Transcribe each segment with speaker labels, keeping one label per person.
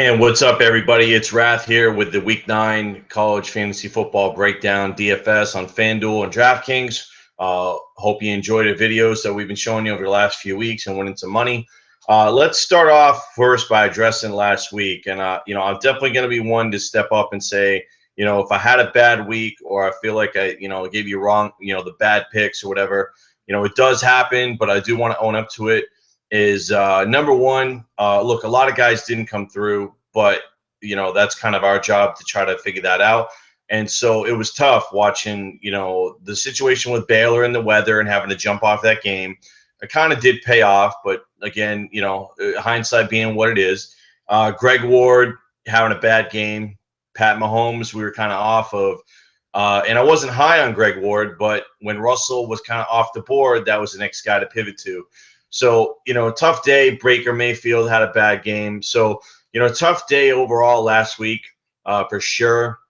Speaker 1: And what's up, everybody? It's Rath here with the Week 9 College Fantasy Football Breakdown DFS on FanDuel and DraftKings. Hope you enjoyed the videos that we've been showing you over the last few weeks and winning some money. Let's start off first by addressing last week. And, I'm definitely going to be one to step up and say, if I had a bad week or I feel like I gave you wrong, the bad picks or whatever, it does happen, but I do want to own up to it. Is number one, look, a lot of guys didn't come through, but that's kind of our job to try to figure that out. And so it was tough watching, the situation with Baylor and the weather and having to jump off that game. It kind of did pay off, but again, hindsight being what it is. Greg Ward having a bad game. Pat Mahomes, we were kind of off of. And I wasn't high on Greg Ward, but when Russell was kind of off the board, that was the next guy to pivot to. So, tough day. Baker Mayfield had a bad game. So, tough day overall last week for sure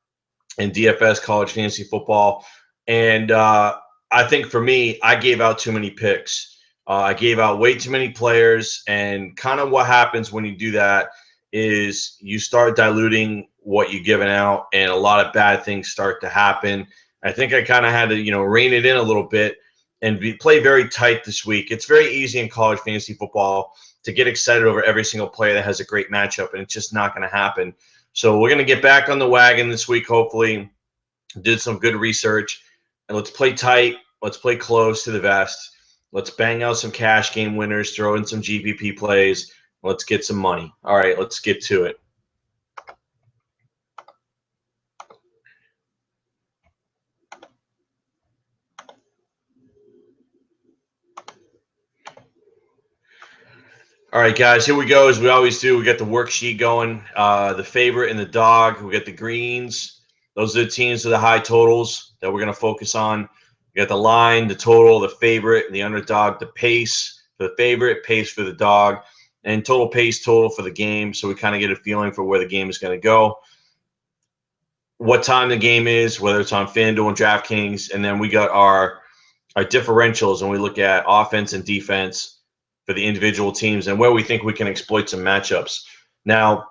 Speaker 1: in DFS college fantasy football. And I think for me, I gave out too many picks. I gave out way too many players. And kind of what happens when you do that is you start diluting what you're giving out, and a lot of bad things start to happen. I think I kind of had to, rein it in a little bit and play very tight this week. It's very easy in college fantasy football to get excited over every single player that has a great matchup, and it's just not going to happen. So we're going to get back on the wagon this week, hopefully. Did some good research, and let's play tight. Let's play close to the vest. Let's bang out some cash game winners, throw in some GPP plays. Let's get some money. All right, let's get to it. All right, guys, here we go. As we always do, we got the worksheet going. The favorite and the dog. We got the greens. Those are the teams with the high totals that we're going to focus on. We got the line, the total, the favorite, and the underdog. The pace for the favorite, pace for the dog, and total pace total for the game. So we kind of get a feeling for where the game is going to go, what time the game is, whether it's on FanDuel and DraftKings, and then we got our differentials, and we look at offense and defense for the individual teams and where we think we can exploit some matchups. Now,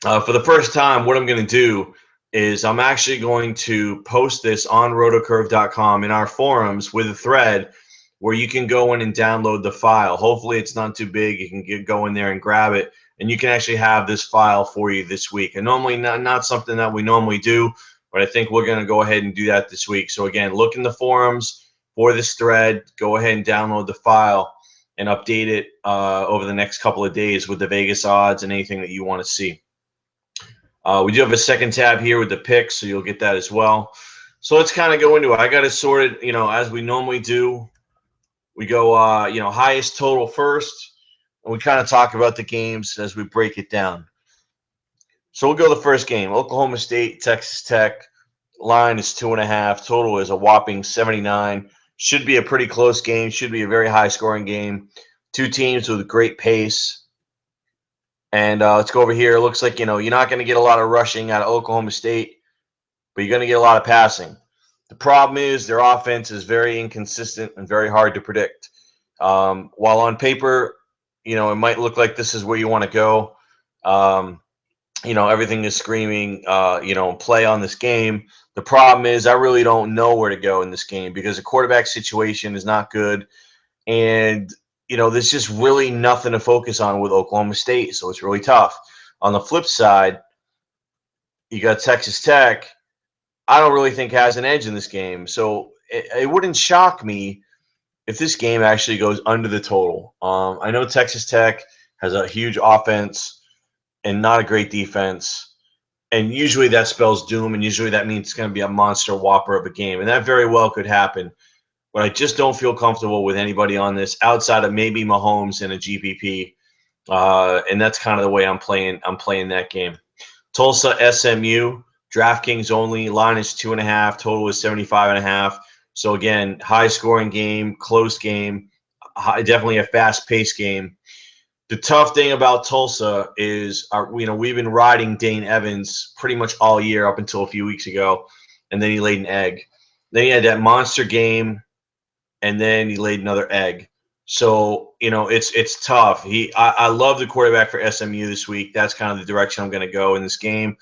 Speaker 1: for the first time, what I'm going to do is I'm actually going to post this on rotocurve.com in our forums with a thread where you can go in and download the file. Hopefully it's not too big. You can go in there and grab it, and you can actually have this file for you this week. And normally not something that we normally do, but I think we're going to go ahead and do that this week. So again, look in the forums for this thread. Go ahead and download the file and update it over the next couple of days with the Vegas odds and anything that you want to see. We do have a second tab here with the picks, so you'll get that as well. So let's kind of go into it. I got it sorted, as we normally do. We go, highest total first, and we kind of talk about the games as we break it down. So we'll go the first game, Oklahoma State, Texas Tech. Line is 2.5. Total is a whopping 79. Should be a pretty close game. Should be a very high-scoring game. Two teams with great pace. And let's go over here. It looks like, you're not going to get a lot of rushing out of Oklahoma State, but you're going to get a lot of passing. The problem is their offense is very inconsistent and very hard to predict. While on paper, it might look like this is where you want to go. Everything is screaming, play on this game. The problem is I really don't know where to go in this game because the quarterback situation is not good. And, there's just really nothing to focus on with Oklahoma State, so it's really tough. On the flip side, you got Texas Tech. I don't really think has an edge in this game. So it wouldn't shock me if this game actually goes under the total. I know Texas Tech has a huge offense and not a great defense. And usually that spells doom, and usually that means it's going to be a monster whopper of a game. And that very well could happen. But I just don't feel comfortable with anybody on this outside of maybe Mahomes and a GPP. And that's kind of the way I'm playing that game. Tulsa, SMU, DraftKings only. Line is 2.5. Total is 75.5. So, again, high-scoring game, close game, definitely a fast-paced game. The tough thing about Tulsa is, we've been riding Dane Evans pretty much all year up until a few weeks ago, and then he laid an egg. Then he had that monster game, and then he laid another egg. So, it's tough. I love the quarterback for SMU this week. That's kind of the direction I'm going to go in this game.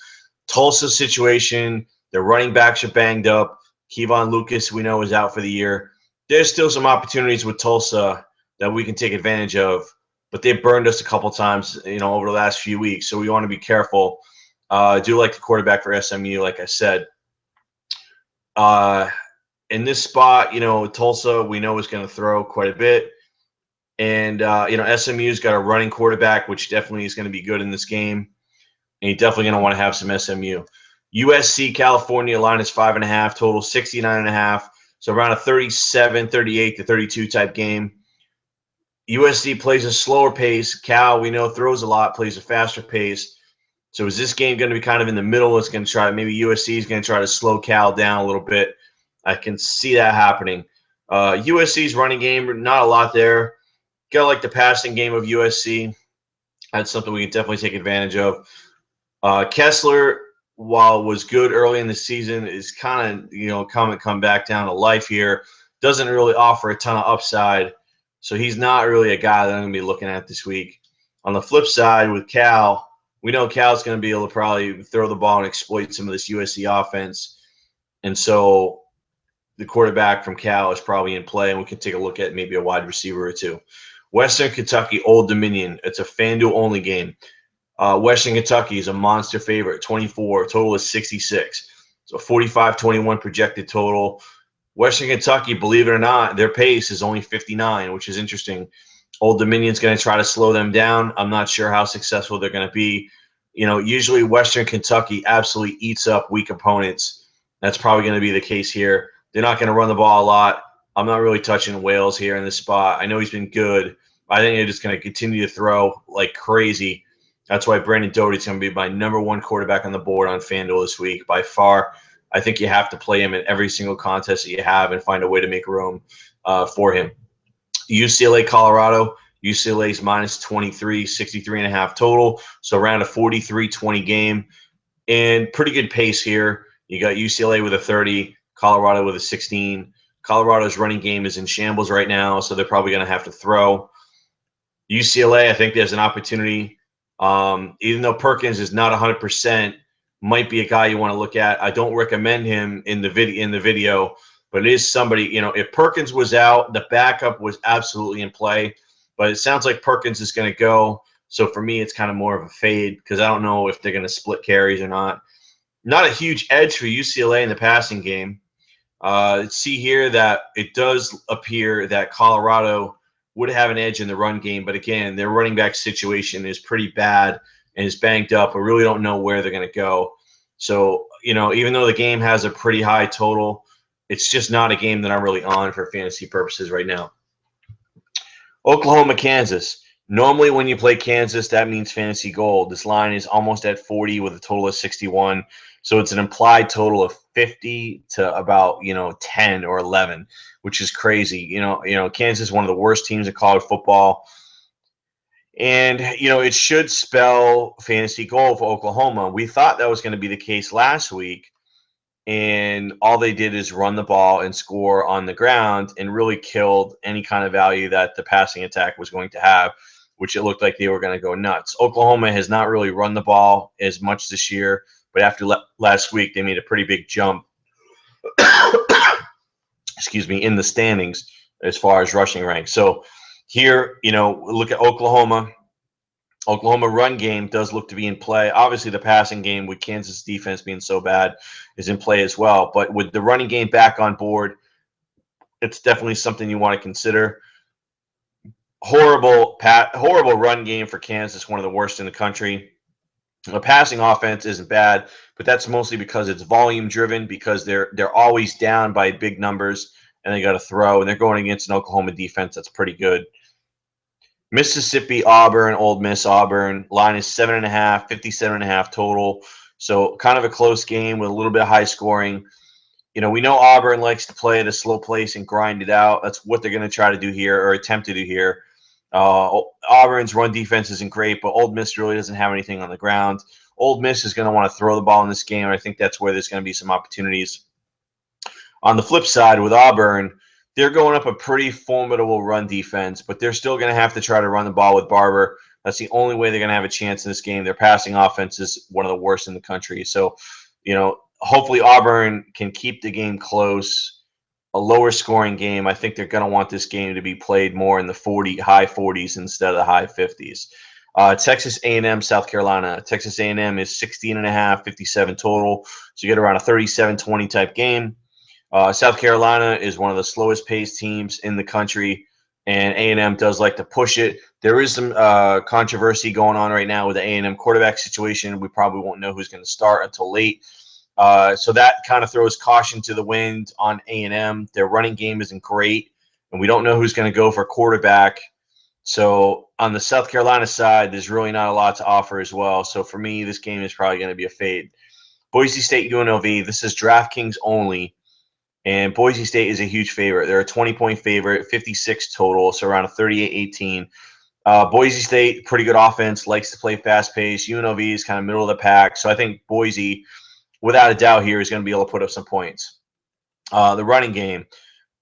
Speaker 1: Tulsa situation, their running backs are banged up. Kevon Lucas, we know, is out for the year. There's still some opportunities with Tulsa that we can take advantage of, but they've burned us a couple times, over the last few weeks. So we want to be careful. I do like the quarterback for SMU, like I said. In this spot, Tulsa, we know is going to throw quite a bit. And, SMU's got a running quarterback, which definitely is going to be good in this game. And you're definitely going to want to have some SMU. USC, California, line is 5.5, total 69.5. So around a 37, 38 to 32 type game. USC plays a slower pace. Cal, we know, throws a lot, plays a faster pace. So is this game going to be kind of in the middle? It's going to try, maybe USC is going to try to slow Cal down a little bit. I can see that happening. USC's running game, not a lot there. Got like the passing game of USC. That's something we can definitely take advantage of. Kessler, while was good early in the season, is kind of come back down to life here. Doesn't really offer a ton of upside, so he's not really a guy that I'm going to be looking at this week. On the flip side, with Cal, we know Cal's going to be able to probably throw the ball and exploit some of this USC offense, and so the quarterback from Cal is probably in play, and we can take a look at maybe a wide receiver or two. Western Kentucky, Old Dominion. It's a FanDuel only game. Western Kentucky is a monster favorite, 24. Total is 66. So 45-21 projected total. Western Kentucky, believe it or not, their pace is only 59, which is interesting. Old Dominion's going to try to slow them down. I'm not sure how successful they're going to be. Usually Western Kentucky absolutely eats up weak opponents. That's probably going to be the case here. They're not going to run the ball a lot. I'm not really touching Wales here in this spot. I know he's been good. I think they're just going to continue to throw like crazy. That's why Brandon Doty's going to be my #1 quarterback on the board on FanDuel this week by far. I think you have to play him in every single contest that you have and find a way to make room for him. UCLA, Colorado. UCLA's minus 23, 63.5 total. So around a 43-20 game. And pretty good pace here. You got UCLA with a 30, Colorado with a 16. Colorado's running game is in shambles right now, so they're probably going to have to throw. UCLA, I think there's an opportunity. Even though Perkins is not 100%, might be a guy you want to look at. I don't recommend him in the video, but it is somebody, if Perkins was out, the backup was absolutely in play. But it sounds like Perkins is going to go. So for me, it's kind of more of a fade because I don't know if they're going to split carries or not. Not a huge edge for UCLA in the passing game. See here that it does appear that Colorado would have an edge in the run game, but again, their running back situation is pretty bad and is banged up. I really don't know where they're going to go. So, even though the game has a pretty high total, it's just not a game that I'm really on for fantasy purposes right now. Oklahoma, Kansas. Normally when you play Kansas, that means fantasy gold. This line is almost at 40 with a total of 61. So it's an implied total of 50 to about, 10 or 11, which is crazy. Kansas is one of the worst teams in college football. And, it should spell fantasy gold for Oklahoma. We thought that was going to be the case last week. And all they did is run the ball and score on the ground and really killed any kind of value that the passing attack was going to have, which it looked like they were going to go nuts. Oklahoma has not really run the ball as much this year, but after last week, they made a pretty big jump, in the standings as far as rushing ranks. So here, look at Oklahoma. Oklahoma run game does look to be in play. Obviously, the passing game with Kansas defense being so bad is in play as well. But with the running game back on board, it's definitely something you want to consider. Horrible run game for Kansas, one of the worst in the country. The passing offense isn't bad, but that's mostly because it's volume driven because they're always down by big numbers and they got to throw, and they're going against an Oklahoma defense that's pretty good. Mississippi, Auburn, Ole Miss, Auburn. Line is 7.5, 57.5 total. So kind of a close game with a little bit of high scoring. We know Auburn likes to play at a slow pace and grind it out. That's what they're going to try to do here or attempt to do here. Auburn's run defense isn't great, but Ole Miss really doesn't have anything on the ground. Ole Miss is going to want to throw the ball in this game, and I think that's where there's going to be some opportunities. On the flip side with Auburn, they're going up a pretty formidable run defense, but they're still going to have to try to run the ball with Barber. That's the only way they're going to have a chance in this game. Their passing offense is one of the worst in the country. So, hopefully Auburn can keep the game close, a lower scoring game. I think they're going to want this game to be played more in the high 40s instead of the high 50s. Texas A&M, South Carolina. Texas A&M is 16.5, 57 total. So you get around a 37-20 type game. South Carolina is one of the slowest paced teams in the country, and A&M does like to push it. There is some controversy going on right now with the A&M quarterback situation. We probably won't know who's going to start until late. So that kind of throws caution to the wind on A&M. Their running game isn't great, and we don't know who's going to go for quarterback. So on the South Carolina side, there's really not a lot to offer as well. So for me, this game is probably going to be a fade. Boise State UNLV, this is DraftKings only. And Boise State is a huge favorite. They're a 20-point favorite, 56 total, so around a 38-18. Boise State, pretty good offense, likes to play fast-paced. UNLV is kind of middle of the pack. So I think Boise, without a doubt here, is going to be able to put up some points. The running game.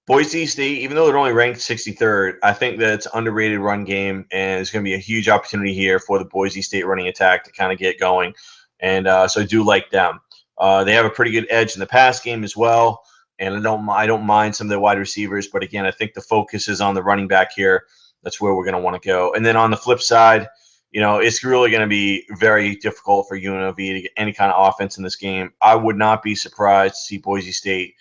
Speaker 1: Boise State, even though they're only ranked 63rd, I think that it's an underrated run game, and it's going to be a huge opportunity here for the Boise State running attack to kind of get going. And so I do like them. They have a pretty good edge in the pass game as well. And I don't mind some of their wide receivers, but again, I think the focus is on the running back here. That's where we're going to want to go. And then on the flip side, it's really going to be very difficult for UNLV to get any kind of offense in this game. I would not be surprised to see Boise State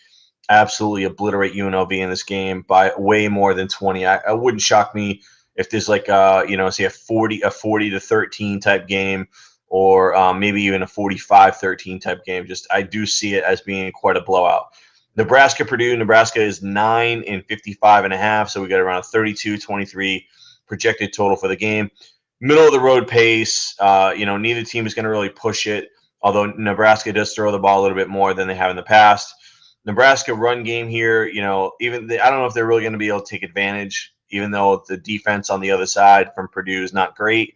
Speaker 1: absolutely obliterate UNLV in this game by way more than 20. I wouldn't shock me if there's like say a 40-13 type game, or maybe even a 45-13 type game. I do see it as being quite a blowout. Nebraska, Purdue. Nebraska is 9 and 55.5, so we got around a 32-23 projected total for the game. Middle of the road pace. Neither team is going to really push it, although Nebraska does throw the ball a little bit more than they have in the past. Nebraska run game here, I don't know if they're really going to be able to take advantage, even though the defense on the other side from Purdue is not great.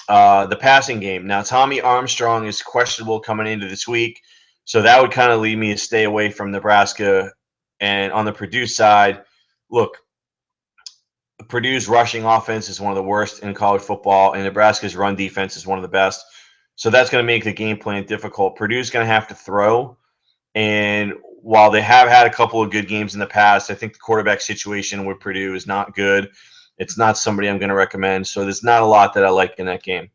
Speaker 1: The passing game. Now, Tommy Armstrong is questionable coming into this week. So that would kind of lead me to stay away from Nebraska. And on the Purdue side, look, Purdue's rushing offense is one of the worst in college football, and Nebraska's run defense is one of the best. So that's going to make the game plan difficult. Purdue's going to have to throw. And while they have had a couple of good games in the past, I think the quarterback situation with Purdue is not good. It's not somebody I'm going to recommend. So there's not a lot that I like in that game.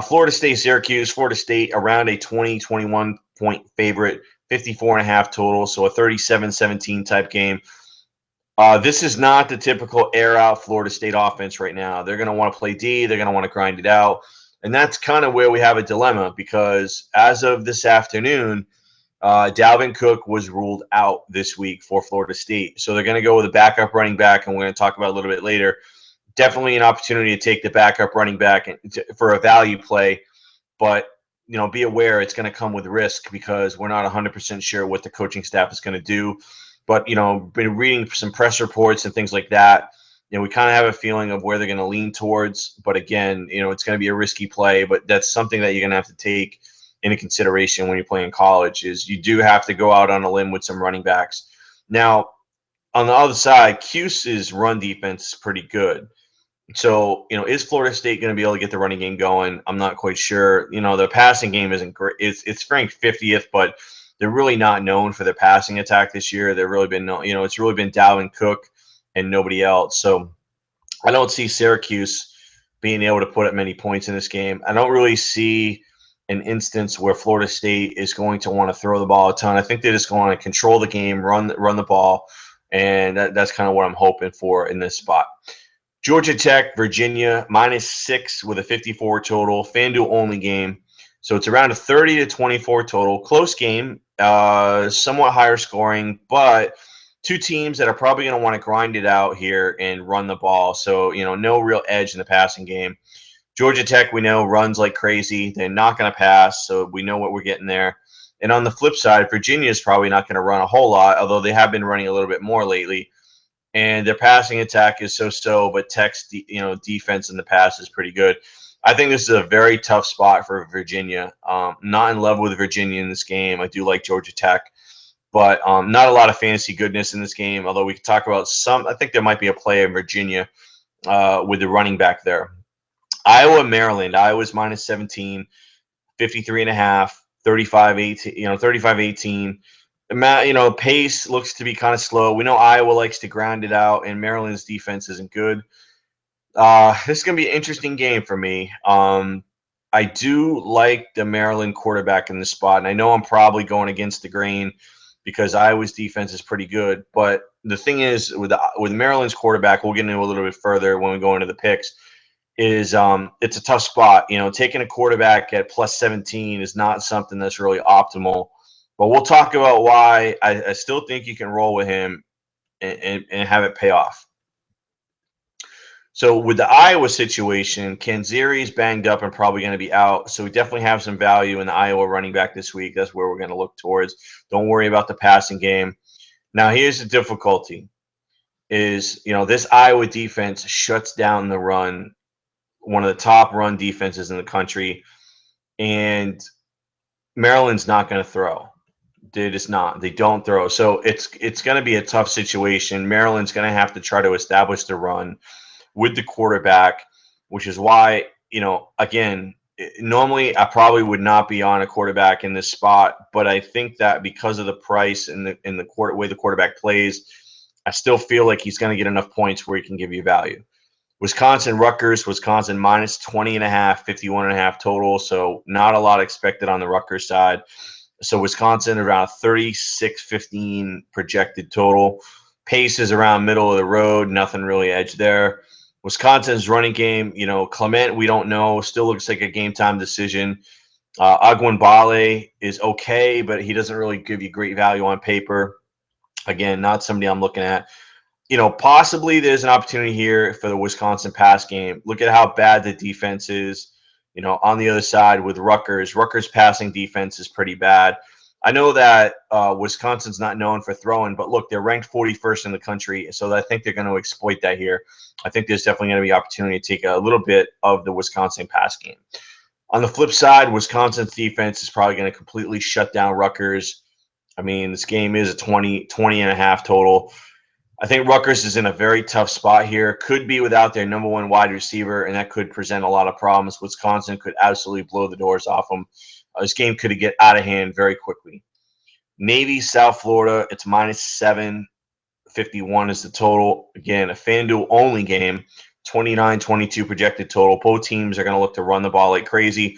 Speaker 1: Florida State, Syracuse. Florida State around a 20-21 point favorite, 54.5 total, so a 37-17 type game. This is not the typical air out Florida State offense right now. They're going to want to play D. They're going to want to grind it out. And that's kind of where we have a dilemma, because as of this afternoon, Dalvin Cook was ruled out this week for Florida State. So they're going to go with a backup running back, and we're going to talk about it a little bit later. Definitely an opportunity to take the backup running back for a value play, but be aware it's going to come with risk, because we're not 100% sure what the coaching staff is going to do. But been reading some press reports and things like that. We kind of have a feeling of where they're going to lean towards. But again, it's going to be a risky play. But that's something that you're going to have to take into consideration when you're playing college. Is you do have to go out on a limb with some running backs. Now, on the other side, Cuse's run defense is pretty good. So, is Florida State going to be able to get the running game going? I'm not quite sure. Their passing game isn't great. It's ranked 50th, but they're really not known for their passing attack this year. They've really been, it's really been Dalvin Cook and nobody else. So I don't see Syracuse being able to put up many points in this game. I don't really see an instance where Florida State is going to want to throw the ball a ton. I think they just want to control the game, run the ball, and that's kind of what I'm hoping for in this spot. Georgia Tech, Virginia, -6 with a 54 total. FanDuel only game. So it's around a 30-24 total. Close game, somewhat higher scoring, but two teams that are probably going to want to grind it out here and run the ball. So, no real edge in the passing game. Georgia Tech, we know, runs like crazy. They're not going to pass, so we know what we're getting there. And on the flip side, Virginia is probably not going to run a whole lot, although they have been running a little bit more lately. And their passing attack is so-so, but Tech's defense in the pass is pretty good. I think this is a very tough spot for Virginia. Not in love with Virginia in this game. I do like Georgia Tech. but not a lot of fantasy goodness in this game, although we could talk about some. I think there might be a play in Virginia with the running back there. Iowa, Maryland. Iowa's minus 17, 53.5, 35-18, 35-18. Pace looks to be kind of slow. We know Iowa likes to grind it out, and Maryland's defense isn't good. This is going to be an interesting game for me. I do like the Maryland quarterback in this spot, and I know I'm probably going against the grain because Iowa's defense is pretty good. But the thing is, with Maryland's quarterback, we'll get into a little bit further when we go into the picks, is it's a tough spot. Taking a quarterback at plus 17 is not something that's really optimal. But we'll talk about why I still think you can roll with him and have it pay off. So with the Iowa situation, Kanzeri's banged up and probably going to be out. So we definitely have some value in the Iowa running back this week. That's where we're going to look towards. Don't worry about the passing game. Now, here's the difficulty is, this Iowa defense shuts down the run, one of the top run defenses in the country, and Maryland's not going to throw. They're just not. They don't throw. So it's going to be a tough situation. Maryland's going to have to try to establish the run with the quarterback, which is why, again, normally I probably would not be on a quarterback in this spot, but I think that because of the price and the way the quarterback plays, I still feel like he's going to get enough points where he can give you value. Wisconsin, Rutgers, Wisconsin minus 20.5, 51.5 total, so not a lot expected on the Rutgers side. So Wisconsin around 36-15 projected total. Pace is around middle of the road, nothing really edge there. Wisconsin's running game, Clement, we don't know. Still looks like a game-time decision. Agwumbale is okay, but he doesn't really give you great value on paper. Again, not somebody I'm looking at. Possibly there's an opportunity here for the Wisconsin pass game. Look at how bad the defense is. On the other side with Rutgers. Rutgers' passing defense is pretty bad. I know that Wisconsin's not known for throwing, but look, they're ranked 41st in the country, so I think they're going to exploit that here. I think there's definitely going to be opportunity to take a little bit of the Wisconsin pass game. On the flip side, Wisconsin's defense is probably going to completely shut down Rutgers. I mean, this game is a 20.5 total. I think Rutgers is in a very tough spot here. Could be without their number one wide receiver, and that could present a lot of problems. Wisconsin could absolutely blow the doors off them. This game could get out of hand very quickly. Navy, South Florida, it's minus 7. 51 is the total. Again, a FanDuel only game. 29-22 projected total. Both teams are going to look to run the ball like crazy.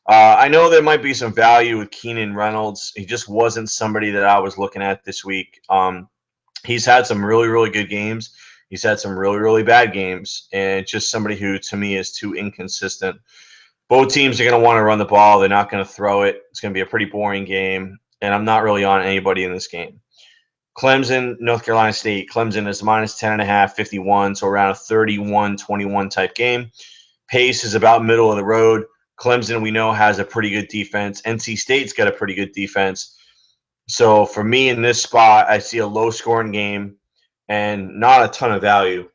Speaker 1: I know there might be some value with Keenan Reynolds. He just wasn't somebody that I was looking at this week. He's had some really, really good games. He's had some really, really bad games, and just somebody who, to me, is too inconsistent. Both teams are going to want to run the ball. They're not going to throw it. It's going to be a pretty boring game, and I'm not really on anybody in this game. Clemson, North Carolina State. Clemson is minus 10.5, 51, so around a 31-21 type game. Pace is about middle of the road. Clemson, we know, has a pretty good defense. NC State's got a pretty good defense. So for me in this spot, I see a low-scoring game and not a ton of value.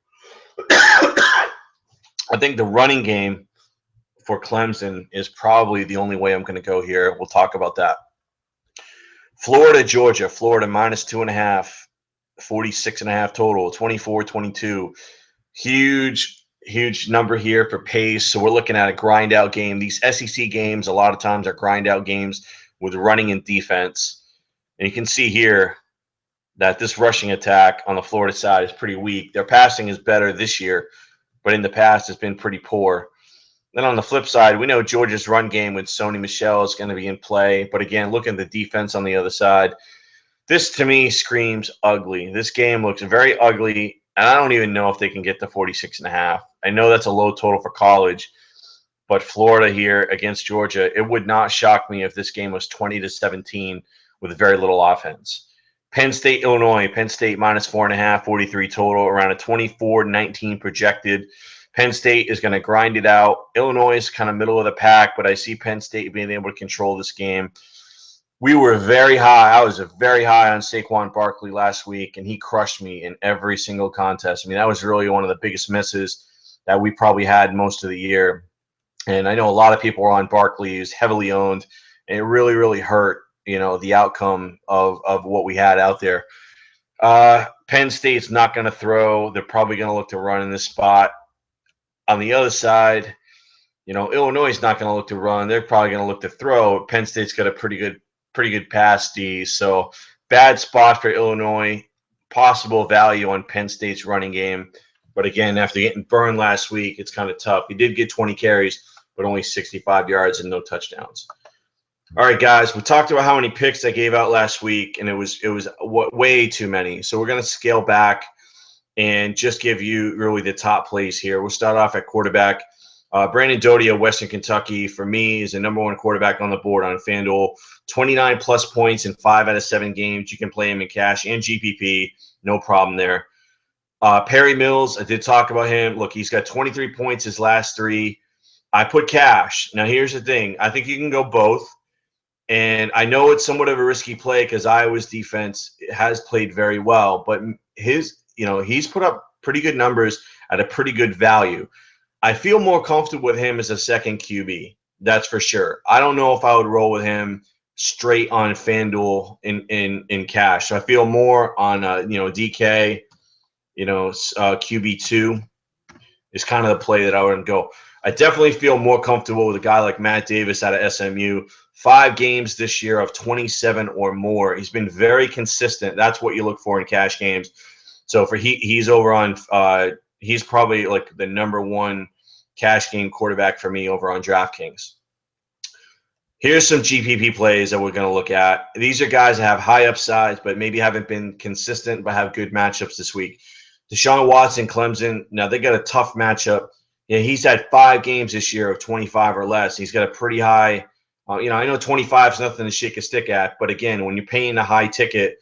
Speaker 1: I think the running game for Clemson is probably the only way I'm going to go here. We'll talk about that. Florida, Georgia. Florida minus 2.5, 46.5 total, 24-22. Huge number here for pace. So we're looking at a grind-out game. These SEC games a lot of times are grind-out games with running and defense. And you can see here that this rushing attack on the Florida side is pretty weak. Their passing is better this year, but in the past it's been pretty poor. Then on the flip side, we know Georgia's run game with Sony Michel is going to be in play. But again, look at the defense on the other side. This, to me, screams ugly. This game looks very ugly, and I don't even know if they can get to 46.5. I know that's a low total for college, but Florida here against Georgia, it would not shock me if this game was 20-17 with very little offense. Penn State, Illinois. Penn State minus 4.5, 43 total, around a 24-19 projected. Penn State is going to grind it out. Illinois is kind of middle of the pack, but I see Penn State being able to control this game. We were very high. I was very high on Saquon Barkley last week, and he crushed me in every single contest. I mean, that was really one of the biggest misses that we probably had most of the year. And I know a lot of people were on Barkley. He was heavily owned, and it really, really hurt. the outcome of what we had out there. Penn State's not going to throw. They're probably going to look to run in this spot. On the other side, Illinois is not going to look to run. They're probably going to look to throw. Penn State's got a pretty good pass D. So bad spot for Illinois. Possible value on Penn State's running game. But again, after getting burned last week, it's kind of tough. He did get 20 carries, but only 65 yards and no touchdowns. All right, guys, we talked about how many picks I gave out last week, and it was way too many. So we're going to scale back and just give you really the top plays here. We'll start off at quarterback. Brandon Doty of Western Kentucky, for me, is the number one quarterback on the board on FanDuel. 29-plus points in 5 out of 7 games. You can play him in cash and GPP. No problem there. Perry Mills, I did talk about him. Look, he's got 23 points his last 3. I put cash. Now, here's the thing. I think you can go both. And I know it's somewhat of a risky play because Iowa's defense has played very well. But he's put up pretty good numbers at a pretty good value. I feel more comfortable with him as a second QB. That's for sure. I don't know if I would roll with him straight on FanDuel in cash. So I feel more on DK, QB2 is kind of the play that I would go. I definitely feel more comfortable with a guy like Matt Davis out of SMU. 5 games this year of 27 or more. He's been very consistent. That's what you look for in cash games. So he's over on he's probably like the number 1 cash game quarterback for me over on DraftKings. Here's some GPP plays that we're going to look at. These are guys that have high upsides, but maybe haven't been consistent, but have good matchups this week. Deshaun Watson, Clemson. Now they got a tough matchup. He's had 5 games this year of 25 or less. He's got a pretty high. I know 25 is nothing to shake a stick at, but again, when you're paying a high ticket,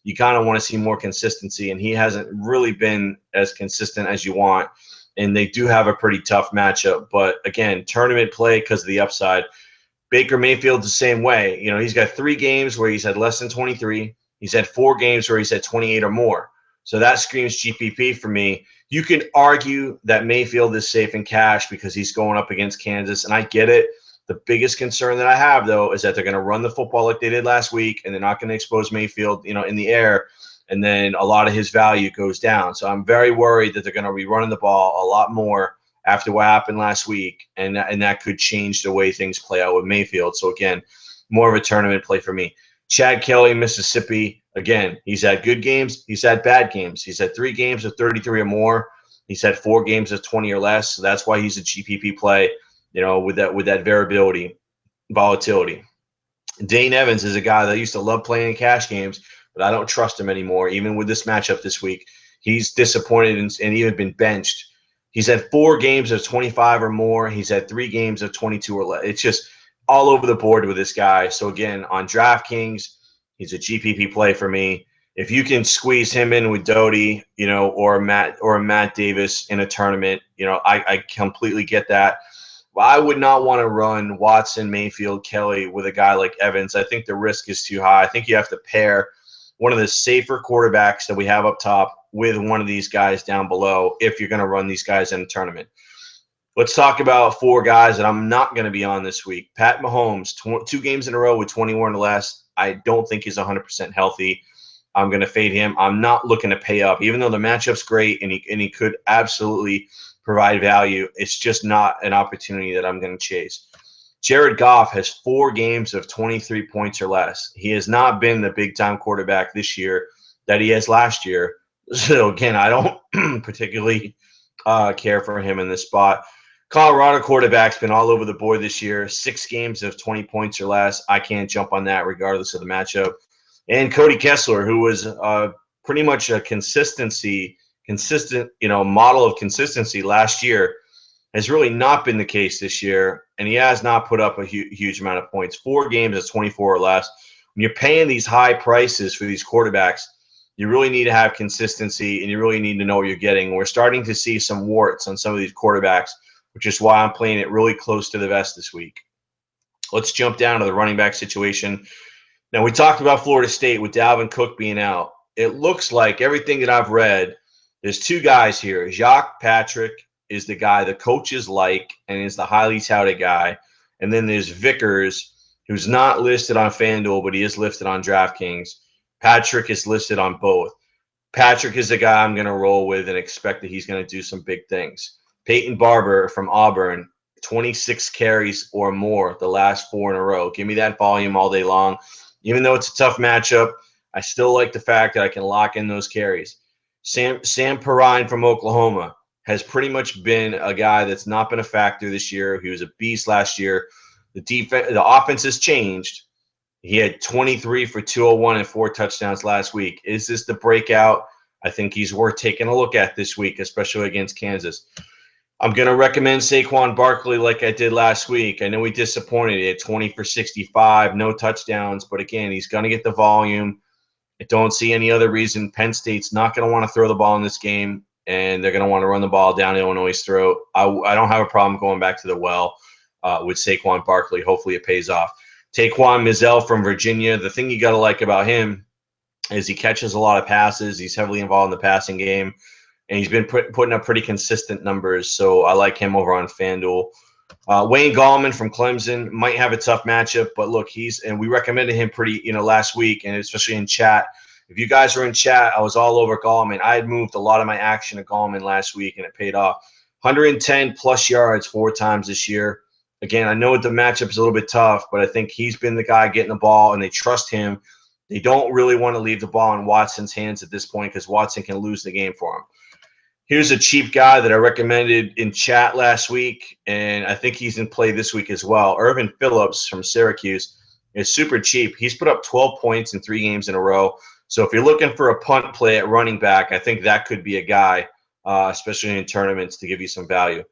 Speaker 1: you kind of want to see more consistency, and he hasn't really been as consistent as you want. And they do have a pretty tough matchup, but again, tournament play because of the upside. Baker Mayfield's the same way. He's got 3 games where he's had less than 23. He's had 4 games where he's had 28 or more. So that screams GPP for me. You can argue that Mayfield is safe in cash because he's going up against Kansas, and I get it. The biggest concern that I have, though, is that they're going to run the football like they did last week, and they're not going to expose Mayfield, in the air, and then a lot of his value goes down. So I'm very worried that they're going to be running the ball a lot more after what happened last week, and that could change the way things play out with Mayfield. So, again, more of a tournament play for me. Chad Kelly, Mississippi, again, he's had good games. He's had bad games. He's had 3 games of 33 or more. He's had 4 games of 20 or less. So that's why he's a GPP play. With that volatility. Dane Evans is a guy that used to love playing in cash games, but I don't trust him anymore. Even with this matchup this week, he's disappointed and even been benched. He's had 4 games of 25 or more. He's had 3 games of 22 or less. It's just all over the board with this guy. So again, on DraftKings, he's a GPP play for me. If you can squeeze him in with Doty, or Matt Davis in a tournament, I completely get that. I would not want to run Watson, Mayfield, Kelly with a guy like Evans. I think the risk is too high. I think you have to pair one of the safer quarterbacks that we have up top with one of these guys down below if you're going to run these guys in a tournament. Let's talk about 4 guys that I'm not going to be on this week. Pat Mahomes, 2 games in a row with 21 or less. I don't think he's 100% healthy. I'm going to fade him. I'm not looking to pay up, even though the matchup's great and he could absolutely provide value. It's just not an opportunity that I'm going to chase. Jared Goff has 4 games of 23 points or less. He has not been the big-time quarterback this year that he has last year. So, again, I don't particularly care for him in this spot. Colorado quarterback's been all over the board this year. 6 games of 20 points or less. I can't jump on that regardless of the matchup. And Cody Kessler, who was pretty much a consistent model of consistency last year, has really not been the case this year, and he has not put up a huge amount of points. 4 games of 24 or less. When you're paying these high prices for these quarterbacks, you really need to have consistency, and you really need to know what you're getting. We're starting to see some warts on some of these quarterbacks, which is why I'm playing it really close to the vest this week. Let's jump down to the running back situation. Now, we talked about Florida State with Dalvin Cook being out. It looks like everything that I've read, there's 2 guys here. Jacques Patrick is the guy the coaches like and is the highly touted guy. And then there's Vickers, who's not listed on FanDuel, but he is listed on DraftKings. Patrick is listed on both. Patrick is the guy I'm going to roll with and expect that he's going to do some big things. Peyton Barber from Auburn, 26 carries or more the last 4 in a row. Give me that volume all day long. Even though it's a tough matchup, I still like the fact that I can lock in those carries. Sam Perrine from Oklahoma has pretty much been a guy that's not been a factor this year. He was a beast last year. The offense has changed. He had 23 for 201 and 4 touchdowns last week. Is this the breakout? I think he's worth taking a look at this week, especially against Kansas. I'm going to recommend Saquon Barkley like I did last week. I know he disappointed. He had 20 for 65, no touchdowns. But, again, he's going to get the volume. I don't see any other reason. Penn State's not going to want to throw the ball in this game, and they're going to want to run the ball down Illinois' throat. I don't have a problem going back to the well with Saquon Barkley. Hopefully it pays off. Taquan Mizell from Virginia. The thing you got to like about him is he catches a lot of passes. He's heavily involved in the passing game, and he's been putting up pretty consistent numbers. So I like him over on FanDuel. Wayne Gallman from Clemson might have a tough matchup, but look, and we recommended him pretty, last week, and especially in chat. If you guys were in chat, I was all over Gallman. I had moved a lot of my action to Gallman last week, and it paid off. 110 plus yards 4 times this year. Again, I know the matchup is a little bit tough, but I think he's been the guy getting the ball, and they trust him. They don't really want to leave the ball in Watson's hands at this point because Watson can lose the game for him. Here's a cheap guy that I recommended in chat last week, and I think he's in play this week as well. Irvin Phillips from Syracuse is super cheap. He's put up 12 points in 3 games in a row. So if you're looking for a punt play at running back, I think that could be a guy, especially in tournaments, to give you some value.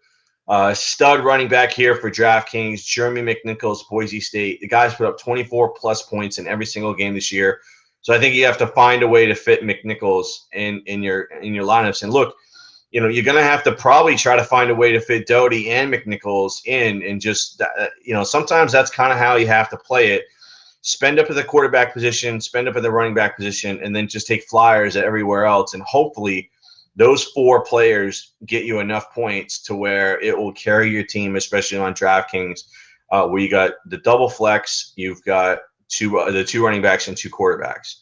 Speaker 1: Stud running back here for DraftKings, Jeremy McNichols, Boise State. The guy's put up 24-plus points in every single game this year. So I think you have to find a way to fit McNichols in your lineups. And look, you're going to have to probably try to find a way to fit Doty and McNichols in, and just, sometimes that's kind of how you have to play it. Spend up at the quarterback position, spend up at the running back position, and then just take flyers at everywhere else. And hopefully those 4 players get you enough points to where it will carry your team, especially on DraftKings, where you got the double flex, you've got the 2 running backs and 2 quarterbacks.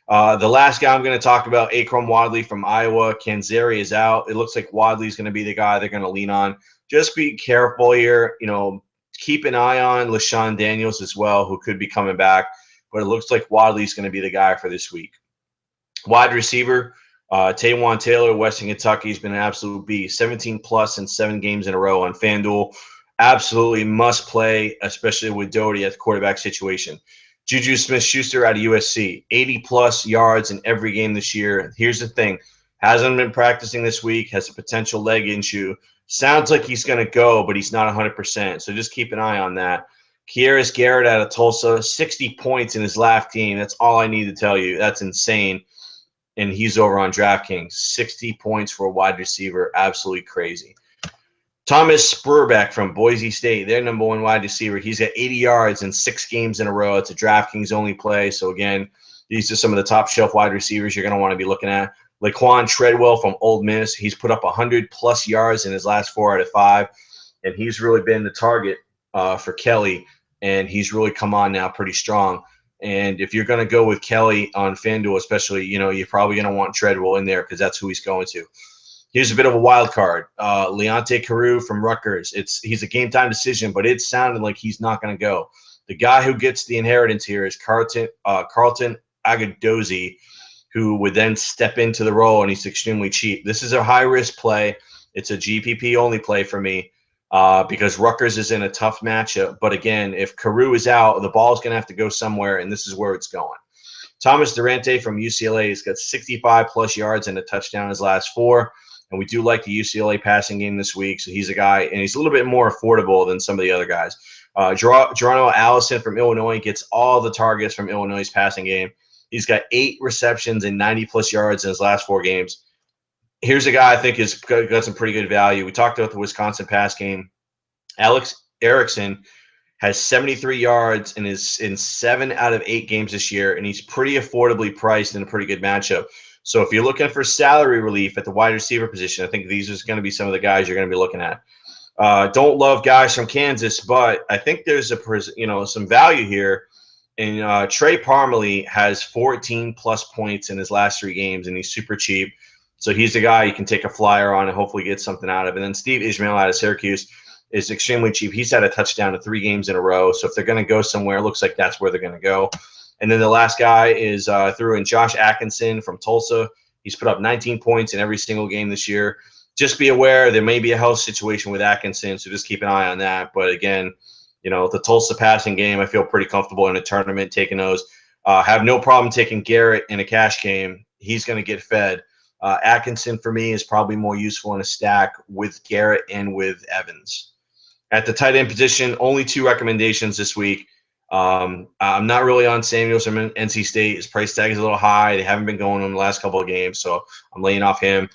Speaker 1: The last guy I'm going to talk about, Akrum Wadley from Iowa. Kanzeri is out. It looks like Wadley's going to be the guy they're going to lean on. Just be careful here. Keep an eye on LaShawn Daniels as well, who could be coming back. But it looks like Wadley's going to be the guy for this week. Wide receiver, Taywan Taylor, Western Kentucky, has been an absolute beast. 17-plus in 7 games in a row on FanDuel. Absolutely must play, especially with Doty at the quarterback situation. Juju Smith-Schuster out of USC, 80-plus yards in every game this year. Here's the thing. Hasn't been practicing this week, has a potential leg issue. Sounds like he's going to go, but he's not 100%, so just keep an eye on that. Kieris Garrett out of Tulsa, 60 points in his last game. That's all I need to tell you. That's insane, and he's over on DraftKings. 60 points for a wide receiver, absolutely crazy. Thomas Spurbeck from Boise State, their number 1 wide receiver. He's got 80 yards in 6 games in a row. It's a DraftKings only play. So, again, these are some of the top shelf wide receivers you're going to want to be looking at. Laquan Treadwell from Ole Miss. He's put up 100-plus yards in his last 4 out of 5, and he's really been the target for Kelly, and he's really come on now pretty strong. And if you're going to go with Kelly on FanDuel especially, you're probably going to want Treadwell in there because that's who he's going to. Here's a bit of a wild card. Leonte Carew from Rutgers. He's a game-time decision, but it sounded like he's not going to go. The guy who gets the inheritance here is Carlton Agudosi, who would then step into the role, and he's extremely cheap. This is a high-risk play. It's a GPP-only play for me because Rutgers is in a tough matchup. But, again, if Carew is out, the ball is going to have to go somewhere, and this is where it's going. Thomas Durante from UCLA has got 65-plus yards and a touchdown in his last 4. And we do like the UCLA passing game this week. So he's a guy, and he's a little bit more affordable than some of the other guys. Geronimo Allison from Illinois gets all the targets from Illinois' passing game. He's got 8 receptions and 90-plus yards in his last 4 games. Here's a guy I think has got some pretty good value. We talked about the Wisconsin pass game. Alex Erickson has 73 yards in 7 out of 8 games this year, and he's pretty affordably priced in a pretty good matchup. So if you're looking for salary relief at the wide receiver position, I think these are going to be some of the guys you're going to be looking at. Don't love guys from Kansas, but I think there's some value here. And Trey Parmalee has 14 plus points in his last 3 games, and he's super cheap. So he's the guy you can take a flyer on and hopefully get something out of. And then Steve Ishmael out of Syracuse is extremely cheap. He's had a touchdown in 3 games in a row. So if they're going to go somewhere, it looks like that's where they're going to go. And then the last guy is threw in Josh Atkinson from Tulsa. He's put up 19 points in every single game this year. Just be aware there may be a health situation with Atkinson, so just keep an eye on that. But again, the Tulsa passing game, I feel pretty comfortable in a tournament taking those. Have no problem taking Garrett in a cash game. He's going to get fed. Atkinson, for me, is probably more useful in a stack with Garrett and with Evans. At the tight end position, only 2 recommendations this week. I'm not really on Samuels from NC State. His price tag is a little high. They haven't been going on the last couple of games, so I'm laying off him.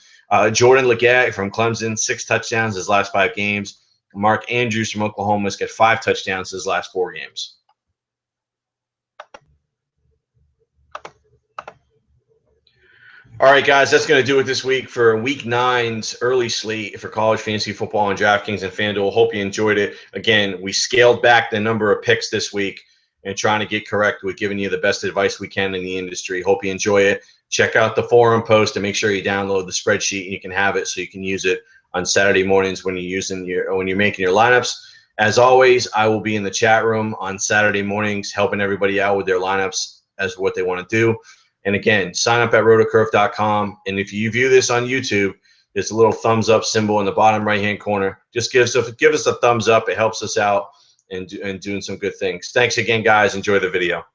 Speaker 1: Jordan Leggett from Clemson, 6 touchdowns his last 5 games. Mark Andrews from Oklahoma has got 5 touchdowns his last 4 games. All right, guys, that's going to do it this week for Week 9's early slate for college fantasy football on DraftKings and FanDuel. Hope you enjoyed it. Again, we scaled back the number of picks this week and trying to get correct with giving you the best advice we can in the industry. Hope you enjoy it. Check out the forum post and make sure you download the spreadsheet and you can have it so you can use it on Saturday mornings when you're making your lineups. As always, I will be in the chat room on Saturday mornings helping everybody out with their lineups as what they want to do. And again, sign up at rotocurve.com. And if you view this on YouTube, there's a little thumbs up symbol in the bottom right-hand corner. Just give us a thumbs up. It helps us out and doing some good things. Thanks again, guys. Enjoy the video.